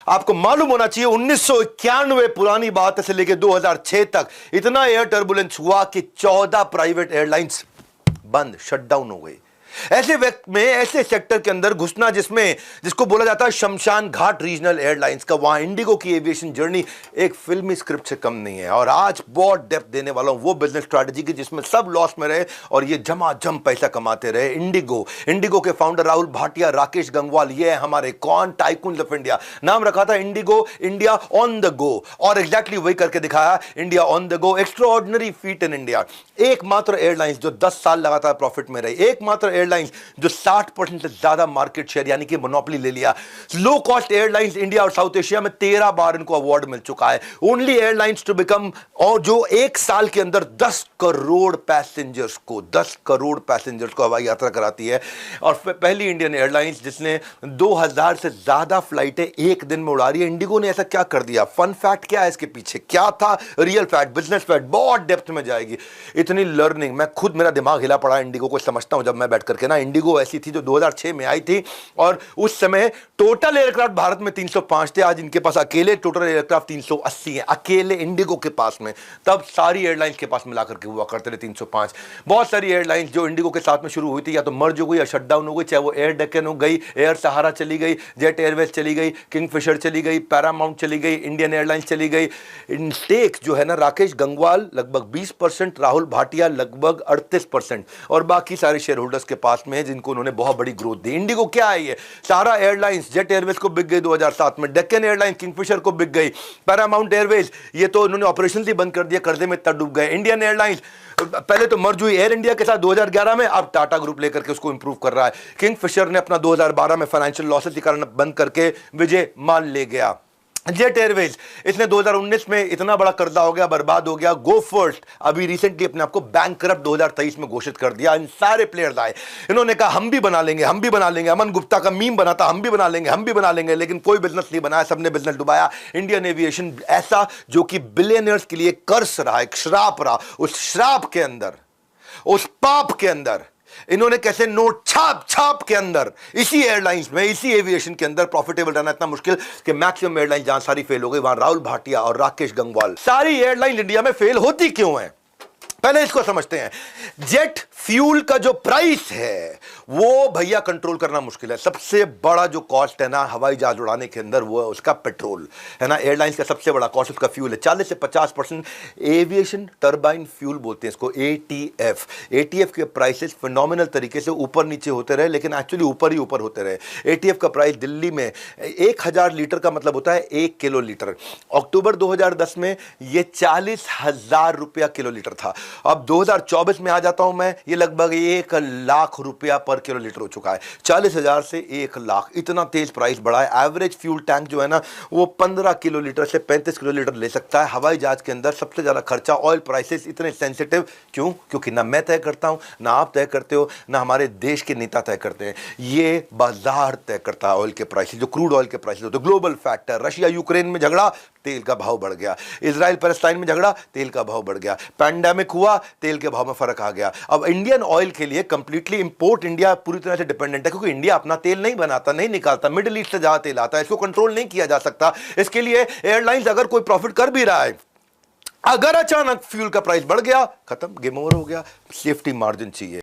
आपको मालूम होना चाहिए 1991 पुरानी बात से लेकर 2006 तक इतना एयर टर्बुलेंस हुआ कि 14 प्राइवेट एयरलाइंस बंद, शटडाउन हो गई। ऐसे वक्त में ऐसे सेक्टर के अंदर घुसना जिसको बोला जाता है शमशान घाट रीजनल एयरलाइंस का, वहां इंडिगो की एविएशन जर्नी एक फिल्मी स्क्रिप्ट से कम नहीं है। और आज बहुत डेप्थ देने वाला हूं वो बिजनेस स्ट्रैटेजी की जिसमें सब लॉस में रहे और ये झमाझम पैसा कमाते रहे। इंडिगो के फाउंडर राहुल भाटिया, राकेश गंगवाल, ये हमारे कौन टाइकून्स ऑफ इंडिया। नाम रखा था Indigo, India on the go, और एग्जैक्टली वही करके दिखाया, India on the go. Extraordinary feet in India. एकमात्र एयरलाइंस जो 10 साल लगातार प्रॉफिट में रही, एकमात्र एयरलाइंस जो 60% से ज्यादा मार्केट शेयर यानी कि मोनोपोली ले लिया। लो कॉस्ट एयरलाइंस इंडिया और साउथ एशिया में 13 बार इनको अवार्ड मिल चुका है। ओनली एयरलाइंस टू बिकम, और जो एक साल के अंदर 10 करोड़ पैसेंजर्स को हवाई यात्रा कराती है। और पहली इंडियन एयरलाइंस जिसने 2000 से ज्यादा फ्लाइटें एक दिन में उड़ा रही है। इंडिगो ने ऐसा क्या कर दिया? फन फैक्ट क्या है इसके पीछे, क्या था रियल फैक्ट, बिजनेस फैक्ट, बहुत डेप्थ में जाएगी। इतनी लर्निंग, मैं खुद, मेरा दिमाग हिला पड़ा इंडिगो को समझता हूं जब मैं बैठ करके ना। इंडिगो ऐसी थी जो 2006 में आई थी और उस समय टोटल एयरक्राफ्ट भारत में 305 थे। आज इनके पास अकेले टोटल एयरक्राफ्ट 380 हैं, अकेले इंडिगो के पास में। तब सारी एयरलाइंस के पास मिलाकर के हुआ करते थे 305। बहुत सारी एयरलाइंस जो इंडिगो के साथ में शुरू हुई थी या तो मर्ज हो गई या शटडाउन हो गई, चाहे वो एयर डेक्कन हो गई, एयर सहारा चली गई, जेट एयरवेज चली गई, किंगफिशर चली गई, पैरामाउंट चली गई, इंडियन एयरलाइंस चली गई। इन स्टेक जो है ना, राकेश गंगवाल लगभग 20%, राहुल भाटिया लगभग 38%, और बाकी सारे शेयर होल्डर्स के पास में जिनको उन्होंने बहुत बड़ी ग्रोथ दी। इंडिगो क्या है ये? सहारा एयरलाइंस जेट एयरवेज को बिक गई 2007 में, डेक्कन एयरलाइंस किंगफिशर को बिक गई, पैरामाउंट एयरवेज ये तो उन्होंने ऑपरेशन ही बंद कर दिया, कर्जे में तब डूब गए। इंडियन एयरलाइंस पहले तो मर्ज हुई एयर इंडिया के साथ 2011 में, अब टाटा ग्रुप लेकर के उसको इंप्रूव कर रहा है। किंगफिशर ने अपना 2012 में फाइनेंशियल लॉसेस के कारण बंद करके विजय मान ले गया। जेट एयरवेज, इसने 2019 में इतना बड़ा कर्जा हो गया, बर्बाद हो गया। गो फर्स्ट अभी रिसेंटली अपने आपको बैंकरप्ट 2023 में घोषित कर दिया। इन सारे प्लेयर्स आए, इन्होंने कहा हम भी बना लेंगे, हम भी बना लेंगे। अमन गुप्ता का मीम बना था, हम भी बना लेंगे, हम भी बना लेंगे, लेकिन कोई बिजनेस नहीं बनाया, सबने बिजनेस डुबाया। इंडियन एविएशन ऐसा जो कि बिलियनर्स के लिए कर्ज रहा, एक श्राप रहा, उस श्राप के अंदर, उस पाप के अंदर इन्होंने कैसे नोट छाप के अंदर, इसी एयरलाइंस में, इसी एविएशन के अंदर प्रॉफिटेबल रहना इतना मुश्किल कि मैक्सिमम एयरलाइन जहां सारी फेल हो गई वहां राहुल भाटिया और राकेश गंगवाल। सारी एयरलाइन इंडिया में फेल होती क्यों है? पहले इसको समझते हैं। जेट फ्यूल का जो प्राइस है वो भैया कंट्रोल करना मुश्किल है। सबसे बड़ा जो कॉस्ट है ना हवाई जहाज उड़ाने के अंदर वो है उसका पेट्रोल, है ना। एयरलाइंस का सबसे बड़ा कॉस्ट उसका फ्यूल है। 40 से 50% एविएशन टर्बाइन फ्यूल बोलते हैं इसको, एटीएफ। एटीएफ के प्राइसेस फिनोमिनल तरीके से ऊपर नीचे होते रहे, लेकिन एक्चुअली ऊपर ही ऊपर होते रहे। एटीएफ का प्राइस दिल्ली में 1000 लीटर का मतलब होता है 1 किलो लीटर। अक्टूबर 2010 में ये 40,000 रुपया किलो लीटर था। अब 2024 में आ जाता हूं मैं, ये लगभग 1 लाख रुपया पर किलो लीटर हो चुका है। 40,000 से 1 लाख, इतना तेज प्राइस बढ़ा है। एवरेज फ्यूल टैंक जो है ना वो 15 किलो लीटर से 35 किलो लीटर ले सकता है। हवाई जहाज के अंदर सबसे ज्यादा खर्चा, ऑयल प्राइसेस इतने सेंसिटिव क्यों? क्योंकि ना मैं तय करता हूं, ना आप तय करते हो, ना हमारे देश के नेता तय करते हैं, ये बाजार तय करता है ऑयल के प्राइसेस, जो क्रूड ऑयल के प्राइसेस होते हैं। ग्लोबल फैक्टर, रशिया यूक्रेन में झगड़ा, तेल का भाव बढ़ गया। इजराइल पैलेस्टाइन में झगड़ा, तेल का भाव बढ़ गया। पैंडेमिक हुआ, तेल के भाव में फर्क आ गया। अब इंडियन ऑयल के लिए कंप्लीटली इंपोर्ट इंडिया पूरी तरह से डिपेंडेंट है, क्योंकि इंडिया अपना तेल नहीं बनाता, नहीं निकालता, मिडिल ईस्ट से जहां तेल आता है इसको कंट्रोल नहीं किया जा सकता। इसके लिए एयरलाइंस अगर कोई प्रॉफिट कर भी रहा है, अगर अचानक फ्यूल का प्राइस बढ़ गया, खत्म, गेम ओवर हो गया। सेफ्टी मार्जिन चाहिए।